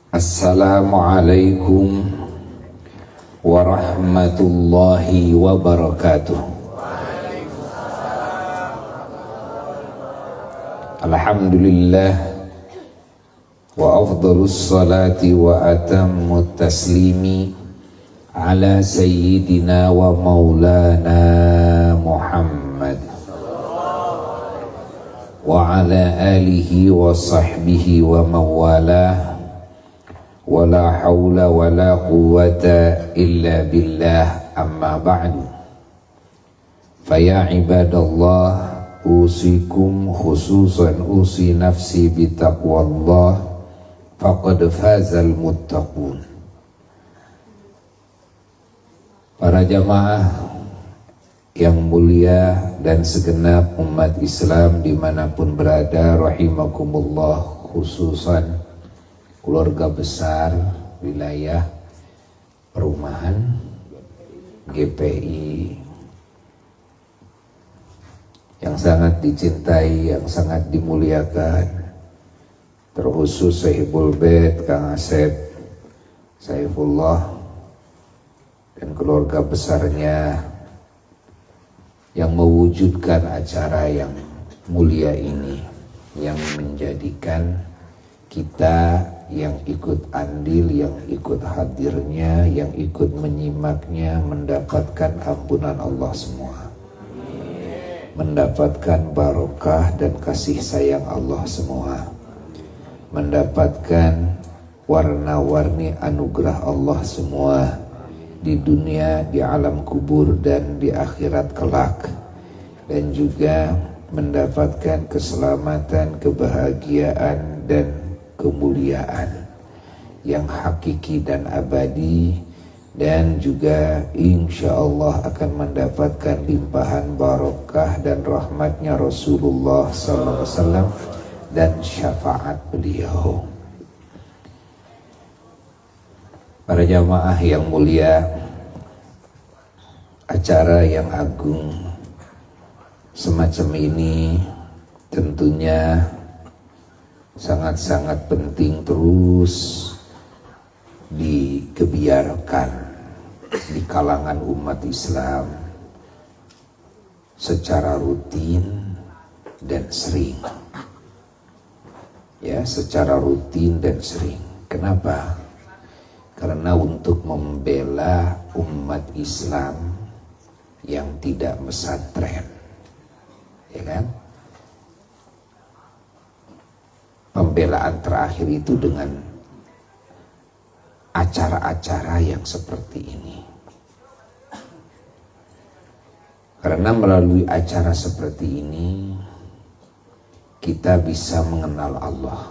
Assalamualaikum warahmatullahi wabarakatuh. Alhamdulillah wa afdhalus salati wa atammut taslimi ala sayyidina wa maulana Muhammad wa ala alihi wa sahbihi wa mawalah. Wala haula wala quwwata illa billah, amma ba'du. Faya ibadallah, usikum khususan usi nafsi bitaqwallah, faqad fazal muttaqun. Para jamaah yang mulia dan segenap umat Islam dimanapun berada, rahimakumullah, khususan keluarga besar wilayah perumahan GPI yang sangat dicintai, yang sangat dimuliakan, terkhusus Sahibul Bait Kang Asep Saifullah dan keluarga besarnya yang mewujudkan acara yang mulia ini, yang menjadikan kita yang ikut andil, yang ikut hadirnya, yang ikut menyimaknya mendapatkan ampunan Allah semua, mendapatkan barokah dan kasih sayang Allah semua, mendapatkan warna-warni anugerah Allah semua di dunia, di alam kubur dan di akhirat kelak, dan juga mendapatkan keselamatan, kebahagiaan dan kemuliaan yang hakiki dan abadi, dan juga insya Allah akan mendapatkan limpahan barokah dan rahmatnya Rasulullah SAW dan syafaat beliau. Para jamaah yang mulia, acara yang agung semacam ini tentunya sangat-sangat penting terus dikebiarkan di kalangan umat Islam secara rutin dan sering. Ya, secara rutin dan sering. Kenapa? Karena untuk membela umat Islam yang tidak pesantren, ya kan? Pembelaan terakhir itu dengan acara-acara yang seperti ini. Karena melalui acara seperti ini kita bisa mengenal Allah.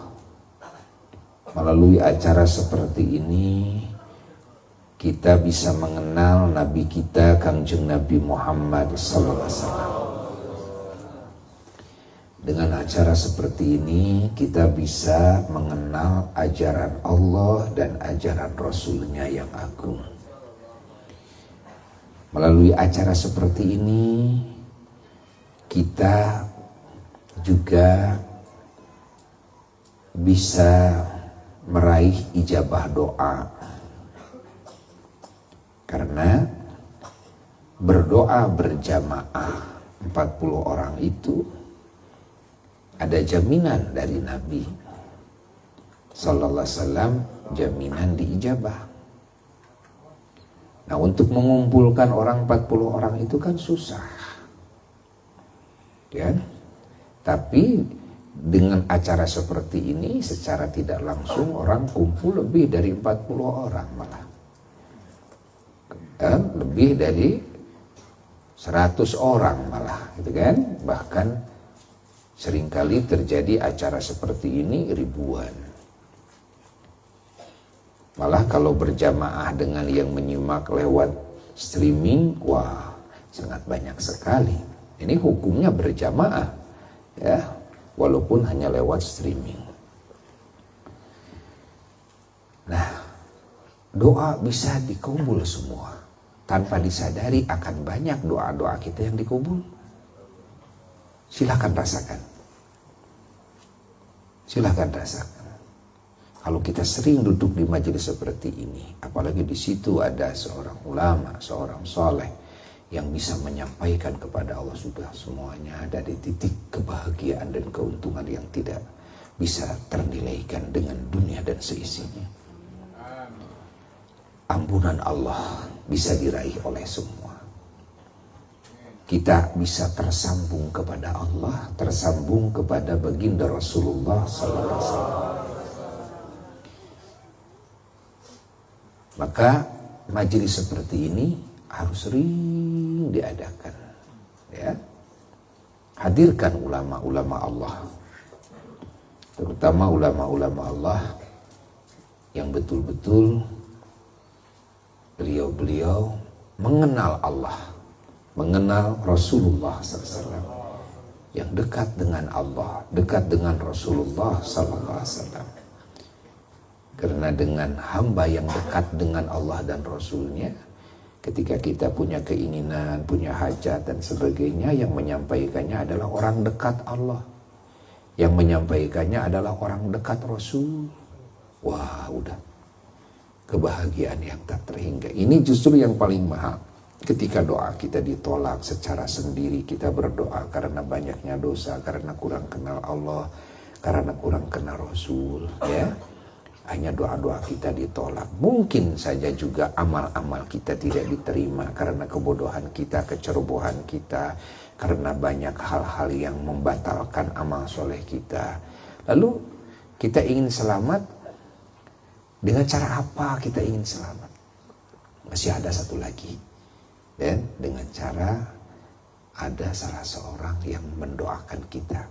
Melalui acara seperti ini kita bisa mengenal Nabi kita, Kangjeng Nabi Muhammad SAW. Dengan acara seperti ini kita bisa mengenal ajaran Allah dan ajaran Rasulnya yang agung. Melalui acara seperti ini kita juga bisa meraih ijabah doa, karena berdoa berjamaah 40 orang itu ada jaminan dari Nabi Sallallahu Alaihi Wasallam, jaminan diijabah. Nah, untuk mengumpulkan orang 40 orang itu kan susah, ya. Tapi dengan acara seperti ini secara tidak langsung orang kumpul lebih dari 40 orang malah. Lebih dari 100 orang malah, gitu kan? Bahkan seringkali terjadi acara seperti ini ribuan. Malah kalau berjamaah dengan yang menyimak lewat streaming, wah sangat banyak sekali. Ini hukumnya berjamaah, ya, walaupun hanya lewat streaming. Nah, doa bisa dikabul semua. Tanpa disadari akan banyak doa-doa kita yang dikabul. Silahkan rasakan. Silahkan rasakan. Kalau kita sering duduk di majelis seperti ini, apalagi di situ ada seorang ulama, seorang soleh yang bisa menyampaikan kepada Allah, sudah semuanya ada di titik kebahagiaan dan keuntungan yang tidak bisa ternilaikan dengan dunia dan seisinya. Ampunan Allah bisa diraih oleh semua. Kita bisa tersambung kepada Allah, tersambung kepada baginda Rasulullah SAW. Maka majelis seperti ini harus sering diadakan, ya. Hadirkan ulama-ulama Allah, terutama ulama-ulama Allah yang betul-betul beliau-beliau mengenal Allah, mengenal Rasulullah SAW, yang dekat dengan Allah, dekat dengan Rasulullah SAW. Karena dengan hamba yang dekat dengan Allah dan Rasulnya, ketika kita punya keinginan, punya hajat dan sebagainya, yang menyampaikannya adalah orang dekat Allah, yang menyampaikannya adalah orang dekat Rasul. Wah, udah kebahagiaan yang tak terhingga. Ini justru yang paling mahal. Ketika doa kita ditolak secara sendiri, kita berdoa karena banyaknya dosa, karena kurang kenal Allah, karena kurang kenal Rasul, ya. Hanya doa-doa kita ditolak. Mungkin saja juga amal-amal kita tidak diterima karena kebodohan kita, kecerobohan kita, karena banyak hal-hal yang membatalkan amal soleh kita. Lalu kita ingin selamat, dengan cara apa kita ingin selamat? Masih ada satu lagi. Dan dengan cara ada salah seorang yang mendoakan kita.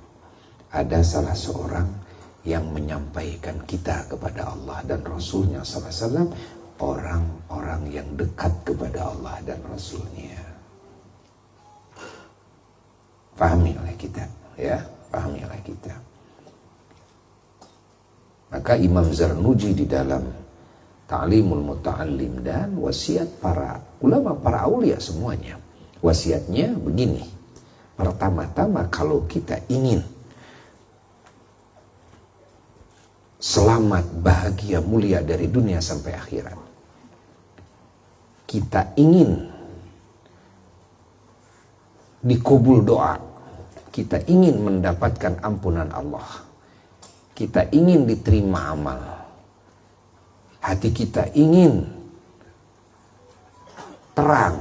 Ada salah seorang yang menyampaikan kita kepada Allah dan Rasulnya SAW, orang-orang yang dekat kepada Allah dan Rasulnya. Pahami oleh kita, ya, pahami oleh kita. Maka Imam Zarnuji di dalam Ta'limul Muta'allim dan wasiat para ulama, para aulia semuanya, wasiatnya begini. Pertama-tama, kalau kita ingin selamat, bahagia, mulia dari dunia sampai akhirat, kita ingin dikabul doa, kita ingin mendapatkan ampunan Allah, kita ingin diterima amal, hati kita ingin terang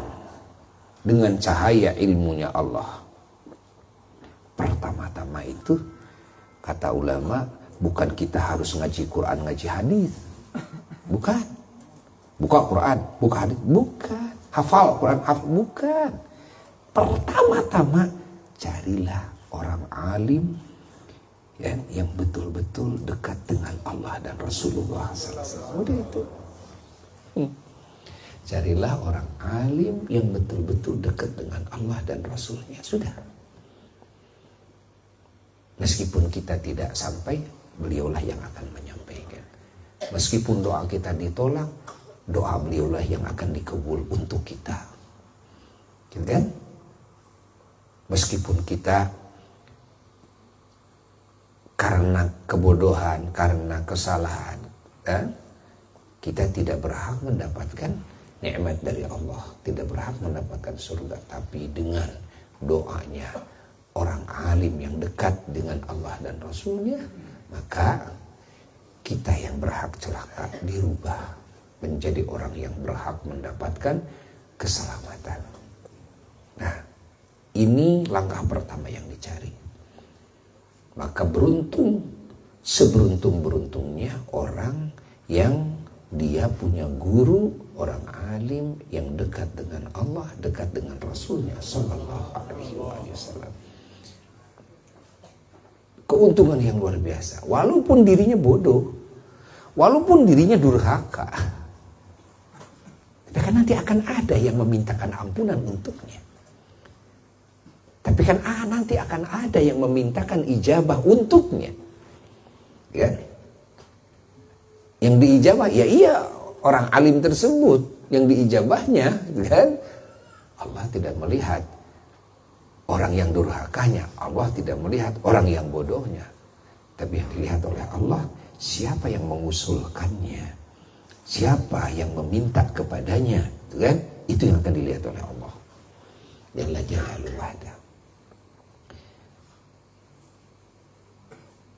dengan cahaya ilmunya Allah. Pertama-tama itu, kata ulama, bukan kita harus ngaji Quran, ngaji hadis. Bukan. Buka Quran, buka hadis. Bukan. Hafal Quran, hafal. Bukan. Pertama-tama carilah orang alim ya, yang betul-betul dekat dengan Allah dan Rasulullah SAW. Udah itu. Carilah orang alim yang betul-betul dekat dengan Allah dan Rasulnya. Sudah. Meskipun kita tidak sampai, beliaulah yang akan menyampaikan. Meskipun doa kita ditolak, doa beliaulah yang akan dikabul untuk kita. Gitu kan? Meskipun kita karena kebodohan, karena kesalahan, kita tidak berhak mendapatkan nikmat dari Allah, tidak berhak mendapatkan surga. Tapi dengan doanya orang alim yang dekat dengan Allah dan Rasulnya, maka kita yang berhak celaka dirubah menjadi orang yang berhak mendapatkan keselamatan. Nah, ini langkah pertama yang dicari. Maka beruntung, seberuntung-beruntungnya orang yang dia punya guru, orang alim yang dekat dengan Allah, dekat dengan Rasulnya Sallallahu Alaihi Wasallam. Keuntungan yang luar biasa. Walaupun dirinya bodoh, walaupun dirinya durhaka, tapi kan nanti akan ada yang memintakan ampunan untuknya. Tapi kan nanti akan ada yang memintakan ijabah untuknya. Ya. Yang diijabah, ya iya orang alim tersebut yang diijabahnya, kan? Allah tidak melihat orang yang durhakanya, Allah tidak melihat orang yang bodohnya. Tapi yang dilihat oleh Allah, siapa yang mengusulkannya, siapa yang meminta kepadanya, itu kan? Itu yang akan dilihat oleh Allah. Jalla jalaluhu wahda.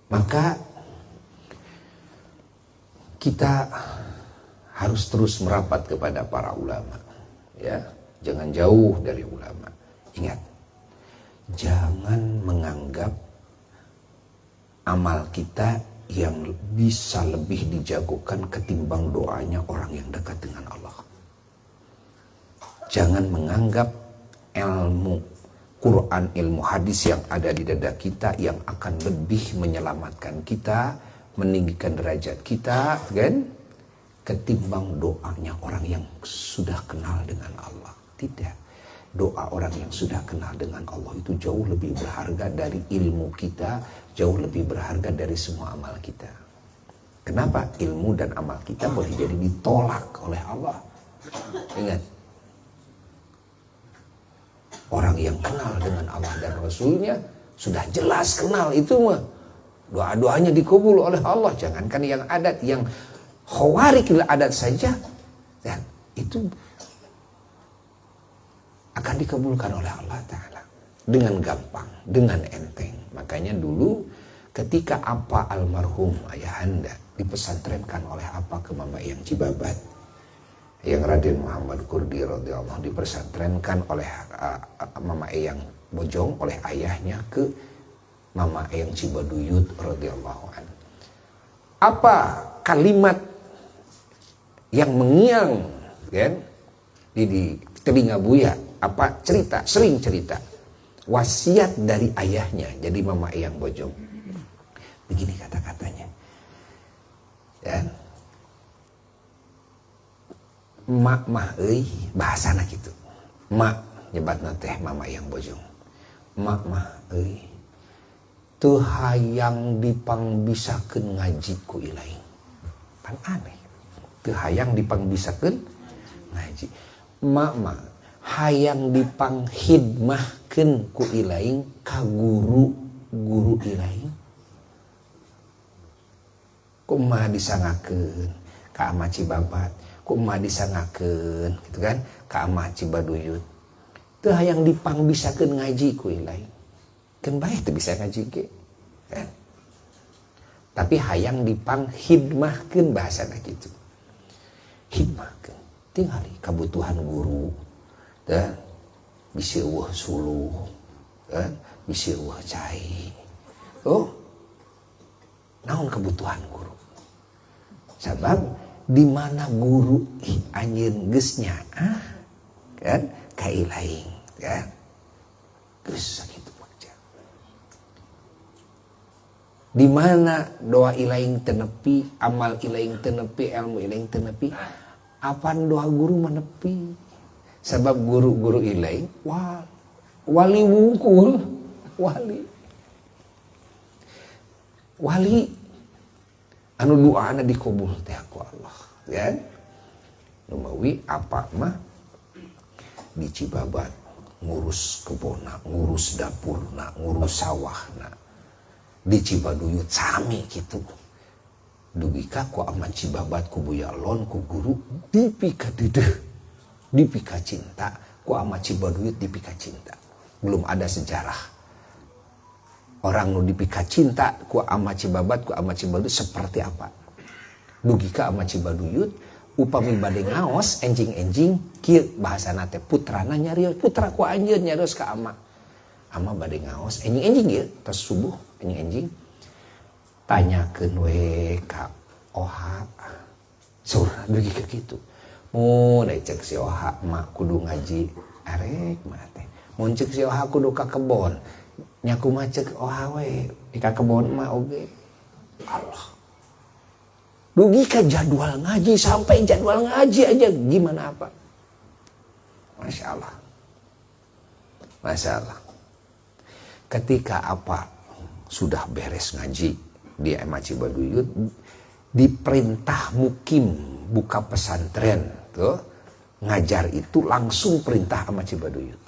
Maka kita harus terus merapat kepada para ulama, ya, jangan jauh dari ulama. Ingat, jangan menganggap amal kita yang bisa lebih dijagokan ketimbang doanya orang yang dekat dengan Allah. Jangan menganggap ilmu Quran, ilmu hadis yang ada di dada kita yang akan lebih menyelamatkan kita, meninggikan derajat kita, kan? Ketimbang doanya orang yang sudah kenal dengan Allah. Tidak. Doa orang yang sudah kenal dengan Allah itu jauh lebih berharga dari ilmu kita, jauh lebih berharga dari semua amal kita. Kenapa? Ilmu dan amal kita boleh jadi ditolak oleh Allah. Ingat, orang yang kenal dengan Allah dan Rasulnya sudah jelas kenal itu mah. Doa-doanya dikabul oleh Allah. Jangankan yang adat, yang khawarikil adat saja, dan itu akan dikabulkan oleh Allah Ta'ala dengan gampang, dengan enteng. Makanya dulu ketika apa almarhum ayahanda dipesantrenkan oleh apa ke Mama Eyang Cibabat, yang Raden Muhammad Kurdi radhiyallahu dipesantrenkan oleh Mama Eyang Bojong oleh ayahnya ke Mama Eyang Cibaduyut radhiyallahu an. Apa kalimat yang mengiang kan di telinga Buya? Apa cerita, sering cerita wasiat dari ayahnya, jadi Mama Eyang Bojong. Begini kata-katanya, ya, mak mah euy, bahasana gitu. Mak nyebatna teh Mama Eyang Bojong. Mak mah euy, teu hayang dipangbisakeun ngaji ku ilaing. Pan aneh. Teu hayang dipangbisakeun ngaji. Mak mah hayang dipanghidmahkeun ku ilaing ka guru ilaing. Kumaha disangakeun ka Ama Cibabat, kumaha disangakeun gitu kan ka Ama Cibaduyut. Teu hayang dipangbisakeun ngaji ku ilaing. Keun bae teu bisa ngaji ge. Kan? Tapi hayang dipanghidmahkeun bahasana kitu. Hidmahkeun tingali kebutuhan guru. Dan bisa eueuh suluh, dan bisa eueuh cai. Oh, naon kebutuhan guru? Sabab di mana guru anjeun geus nyaah, kan ka ilaing, kan? Geus sakitu maca. Di mana doa ilaing teu nepi, amal ilaing teu nepi, ilmu ilaing teu nepi, apan doa guru menepi. Sebab guru-guru ilaing wali wungkul, wali anu doana dikabul teh ku Allah, kan? Numawi apa mah di Cibabat ngurus kebona, ngurus dapurna, ngurus sawahna. Di Cibaduyut sami gitu. Dugi ka ku Ama Cibabat ku Buya Lon ku guru dipika deudeuh. Dipika cinta, ku Ama Cibaduyut dipika cinta. Belum ada sejarah orang nu dipika cinta ku Ama Cibabat, ku Ama Cibaduyut seperti apa. Dugi ka Ama Cibaduyut, upami bade ngaos enjing-enjing kieu bahasana teh putrana nyarios, putra ku anjeun nyarios ka Ama. Ama bade ngaos enjing-enjing ieu tos subuh enjing-enjing. Tanyakeun we ka Oha. Saurna dugi ka kitu. Mun cek si Oha mak kudu ngaji arek mah teh. Mun cek si Oha kudu ka kebon. Nya kumaha cek Oha we di ka kebon mah oge. Allah. Dugi ka jadwal ngaji, sampai jadwal ngaji aja gimana apa? Masya Allah. Masya Allah. Ketika apa sudah beres ngaji di Ama Cibaduyut, diperintah mukim buka pesantren tuh, ngajar itu langsung perintah Ama Cibaduyut.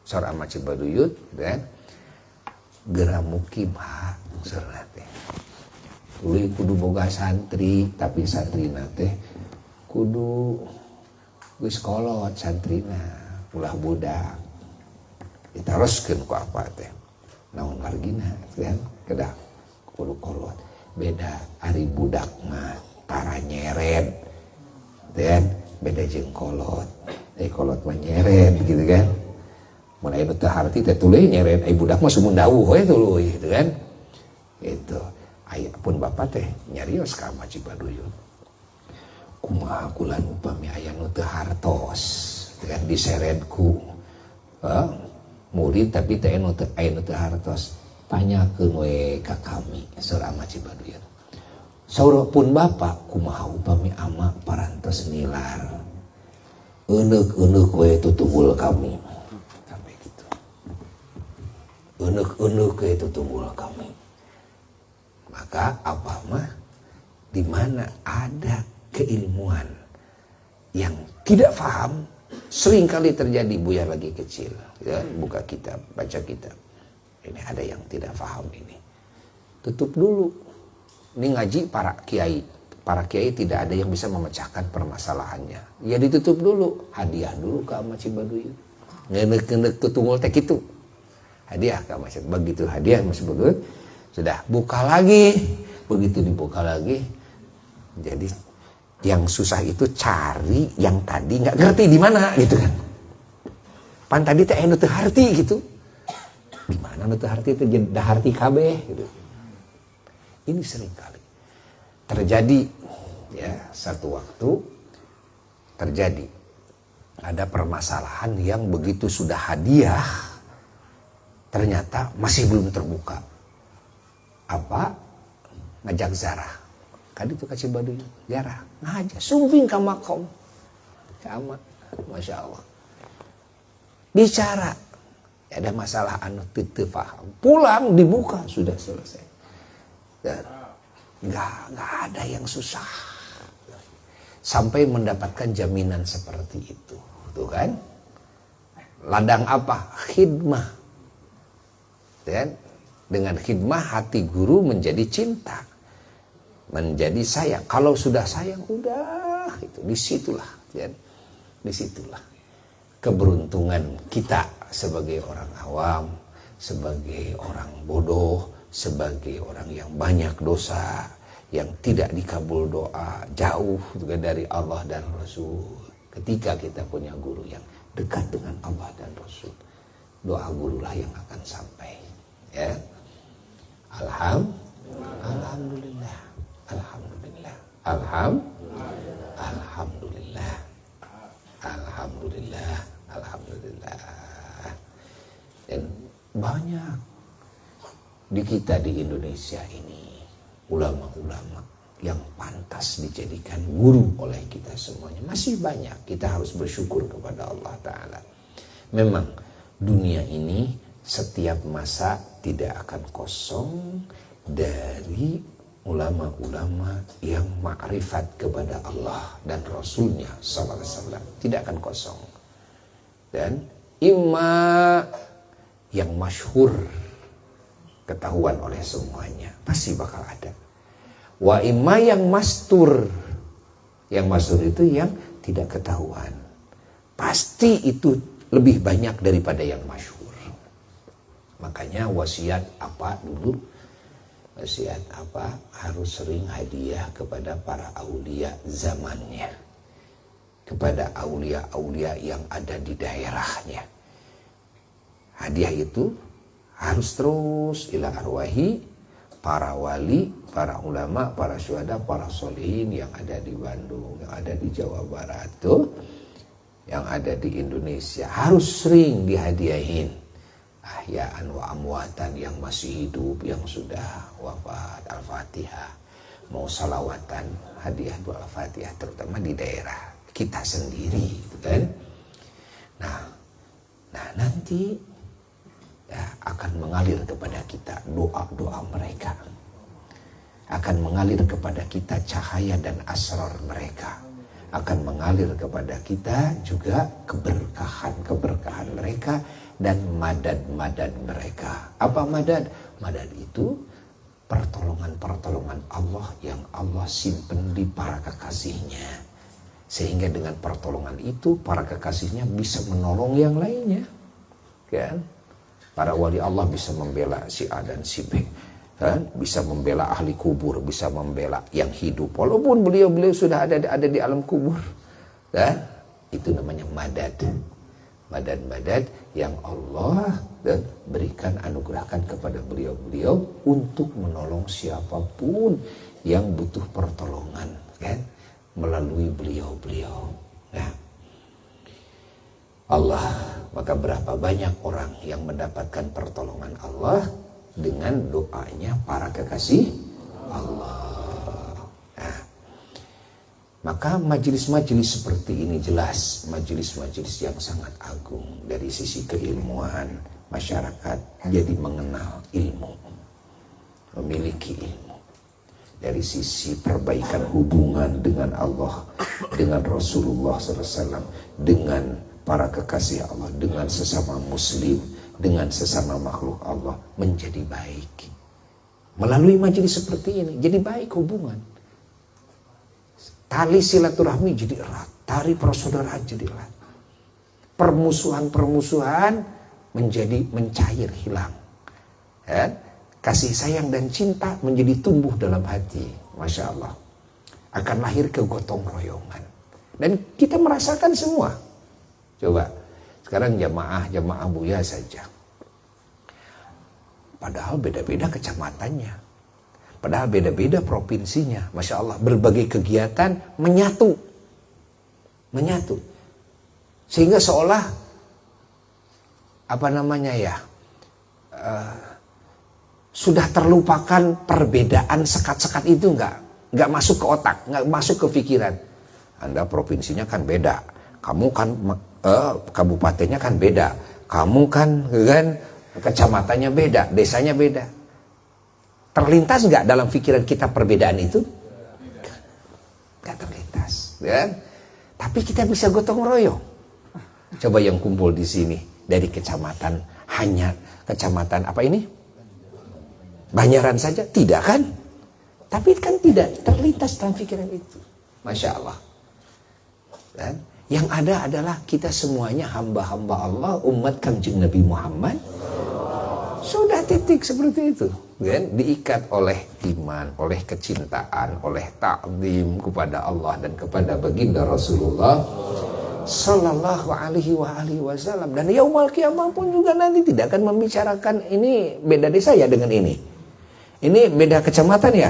Seorang Ama Cibaduyut dan gera mukim ha seurna teh. tuluy kudu boga santri, tapi santrina teh kudu geus kolot santrina, ulah budak. Ditaroskeun ku apa teh. Naon margina kan kedah kudu kolot. Beda ari budak mah tara nyeret. Dan beda jeung kolot. Kolot mah nyeret gitu kan. Mun aya nu teu harti teh tuluy nyeret, budak mah sumun dawuh we tuluy gitu kan. Itu aya pun bapak teh nyarios ka Ama Cibaduyut. Kumaha kulan upami aya nu teu hartos dengan diseret ku murid tapi teh anu teu aya nu teu hartos, tanyakeun we ka kami saur Ama Cibaduyut. Saur pun bapak kumaha upami ama parantos nilar. Euneuk-euneuk we tutunggul kami. Sampai gitu. Euneuk-euneuk we tutunggul kami. Maka apa mah di mana ada keilmuan yang tidak paham, seringkali terjadi. Buya lagi kecil ya, buka kitab, baca kitab, ini ada yang tidak paham, ini tutup dulu. Ini ngaji para kiai tidak ada yang bisa memecahkan permasalahannya, ya ditutup dulu. Hadiah dulu ke Ama Cibaduyut, ngenek-ngenek tutunggul teh gitu, hadiah ke Ama Cibaduyut. Begitu hadiah Ama Cibaduyut sudah buka lagi, begitu dibuka lagi. Jadi yang susah itu cari yang tadi nggak ngerti di mana gitu kan. Pan tadi teh anu teu harti gitu. Di mana anu teu harti teh dah harti kabeh gitu. Ini sering kali terjadi ya. Satu waktu terjadi ada permasalahan yang begitu sudah hadiah ternyata masih belum terbuka. Apa? Ngajak zarah. Kadi itu kasih Cibaduyut zarah ngajak sumping ka makom ka Ama, masya Allah. Bicara ada masalah anu teu paham, pulang dibuka sudah selesai. Dan nggak ada yang susah sampai mendapatkan jaminan seperti itu, tuh kan? Ladang apa? Khidmah. Dan dengan khidmah hati guru menjadi cinta, menjadi sayang. Kalau sudah sayang udah itu, disitulah ya, disitulah keberuntungan kita sebagai orang awam, sebagai orang bodoh, sebagai orang yang banyak dosa, yang tidak dikabul doa, jauh juga dari Allah dan Rasul. Ketika kita punya guru yang dekat dengan Allah dan Rasul, doa gurulah yang akan sampai ya. Alhamdulillah, alhamdulillah, alhamdulillah, alhamdulillah, alhamdulillah. Dan banyak di kita di Indonesia ini ulama-ulama yang pantas dijadikan guru oleh kita semuanya. Masih banyak, kita harus bersyukur kepada Allah Ta'ala. Memang dunia ini setiap masa tidak akan kosong dari ulama-ulama yang ma'rifat kepada Allah dan Rasulnya sallallahu alaihi wasallam. Tidak akan kosong. Dan imma yang masyhur ketahuan oleh semuanya, pasti bakal ada. Wa imma yang mastur. Yang mastur itu yang tidak ketahuan. Pasti itu lebih banyak daripada yang masyhur. Makanya wasiat apa dulu? Wasiat apa? Harus sering hadiah kepada para aulia zamannya, kepada aulia-aulia yang ada di daerahnya. Hadiah itu harus terus ila arwahi para wali, para ulama, para syuhada, para sholihin yang ada di Bandung, yang ada di Jawa Barat tuh, yang ada di Indonesia, harus sering dihadiahin. Ahya'an wa amwatan, yang masih hidup, yang sudah wafat, Al-Fatihah. Mau salawatan, hadiah doa Al-Fatihah, terutama di daerah kita sendiri gitu kan. Nah nanti ya, akan mengalir kepada kita doa-doa mereka, akan mengalir kepada kita cahaya dan asrar mereka, akan mengalir kepada kita juga keberkahan mereka dan madad-madad mereka. Apa madad? Madad itu pertolongan-pertolongan Allah yang Allah simpen di para kekasihnya. Sehingga dengan pertolongan itu para kekasihnya bisa menolong yang lainnya. Kan? Para wali Allah bisa membela si A dan si B. Kan? Bisa membela ahli kubur, bisa membela yang hidup. Walaupun beliau-beliau sudah ada di alam kubur. Kan? Itu namanya madad. Madad-madad yang Allah berikan, anugerahkan kepada beliau-beliau untuk menolong siapapun yang butuh pertolongan, kan? Melalui beliau-beliau. Nah, Allah, maka berapa banyak orang yang mendapatkan pertolongan Allah dengan doanya para kekasih Allah. Nah, maka majelis-majelis seperti ini jelas majelis-majelis yang sangat agung dari sisi keilmuan. Masyarakat jadi mengenal ilmu, memiliki ilmu. Dari sisi perbaikan hubungan dengan Allah, dengan Rasulullah SAW, dengan para kekasih Allah, dengan sesama muslim, dengan sesama makhluk Allah menjadi baik. Melalui majelis seperti ini jadi baik hubungan. Tali silaturahmi jadi erat, tali persaudaraan jadi erat. Permusuhan-permusuhan menjadi mencair, hilang. Ya? Kasih sayang dan cinta menjadi tumbuh dalam hati. Masya Allah. Akan lahir kegotong royongan. Dan kita merasakan semua. Coba, sekarang jamaah Buya saja. Padahal beda-beda kecamatannya. Padahal beda-beda provinsinya. Masya Allah, berbagai kegiatan menyatu. Sehingga seolah, sudah terlupakan perbedaan sekat-sekat itu nggak masuk ke otak, nggak masuk ke pikiran. Anda provinsinya kan beda. Kamu kan, kabupatennya kan beda. Kamu kan kecamatannya beda, desanya beda. Terlintas nggak dalam pikiran kita perbedaan itu? Nggak terlintas, kan? Tapi kita bisa gotong royong. Coba yang kumpul di sini dari kecamatan, hanya kecamatan apa ini? Banyaran saja, tidak kan? Tapi kan tidak terlintas dalam pikiran itu. Masya Allah. Dan yang ada adalah kita semuanya hamba-hamba Allah, umat Kanjeng Nabi Muhammad. Sudah titik seperti itu, kan? Diikat oleh iman, oleh kecintaan, oleh ta'zim kepada Allah dan kepada baginda Rasulullah Sallallahu alaihi wasallam. Dan yaumul qiyamah pun juga nanti tidak akan membicarakan ini beda desa ya dengan ini beda kecamatan ya.